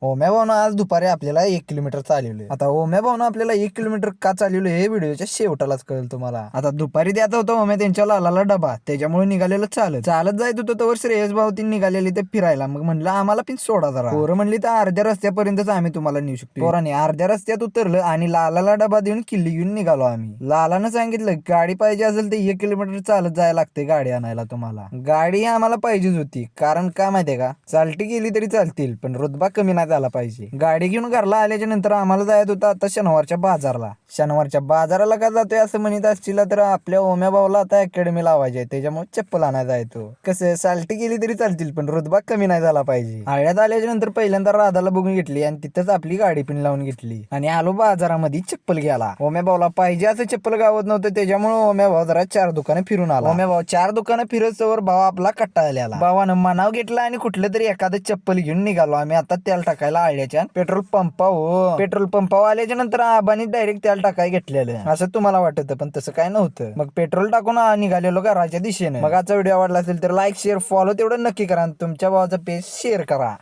ओम्या भाऊनं आज दुपारी आपल्याला 1 किलोमीटर चालवले. आता ओम्या भाऊनं आपल्याला 1 किलोमीटर का चालवलं हे व्हिडिओच्या शेवटालाच कळेल तुम्हाला. आता दुपारी द्यायचा होता ओम्या त्यांच्या लालाला डबा, त्याच्यामुळे निघालेलं चालत जायत होतं तर श्रेयस भाऊ ती निघालेली ते फिरायला. मग म्हणलं आम्हाला पण सोडा जरा. पोरं म्हणली तर अर्ध्या रस्त्यापर्यंतच आम्ही तुम्हाला नेऊ शकतो. पोरांनी अर्ध्या रस्त्यात उतरलं आणि लालाला डबा देऊन किल्ली घेऊन निघालो आम्ही. लालानं सांगितलं गाडी पाहिजे असेल तर 1 किलोमीटर चालत जायला लागते गाडी आणायला तुम्हाला. गाडी आम्हाला पाहिजेच होती, कारण का माहितीये का, चालती गेली तरी चालतील पण रुतबा कमी नाही झाला पाहिजे. गाडी घेऊन घरला आल्याच्या नंतर आम्हाला जायचं होतं आता शनिवारच्या बाजारला. शनिवारच्या बाजाराला का जातोय असं म्हणत असतील तर आपल्या ओम्या भाऊला आता अकॅडमी लावायची आहे, त्याच्यामुळे चप्पल आणायला जायचो. कसं चालती गेली तरी चालतील पण रुतबा कमी नाही झाला पाहिजे. आळ्यात आल्याच्या नंतर पहिल्यांदा राधाला बघून घेतली आणि तिथंच आपली गाडी पण लावून घेतली आणि आलो बाजारामध्ये चप्पल घ्यायला. ओम्या भाऊला पाहिजे असं चप्पल गावत नव्हतं, त्याच्यामुळे ओम्या भाऊ जरा 4 दुकानं फिरून आला. ओम्या भाऊ 4 दुकानं फिरत भाऊ आपला कट्टाळलेला. भावानं मनाव घेतला आणि कुठलं तरी एखादं चप्पल घेऊन निघालो आम्ही आता तेल टाकायला आळ्याच्या पेट्रोल पंपावर. पेट्रोल पंपावर आल्याच्या नंतर आबानी डायरेक्ट तेल टाकाय घेतलेलं असं तुम्हाला वाटत, पण तसं काय नव्हतं. मग पेट्रोल टाकून निघालेलो घराच्या दिशेने. मग आजचा व्हिडिओ आवडला असेल तर लाईक शेअर फॉलो तेवढं नक्की करा, तुमच्या भावाचा पेज शेअर करा.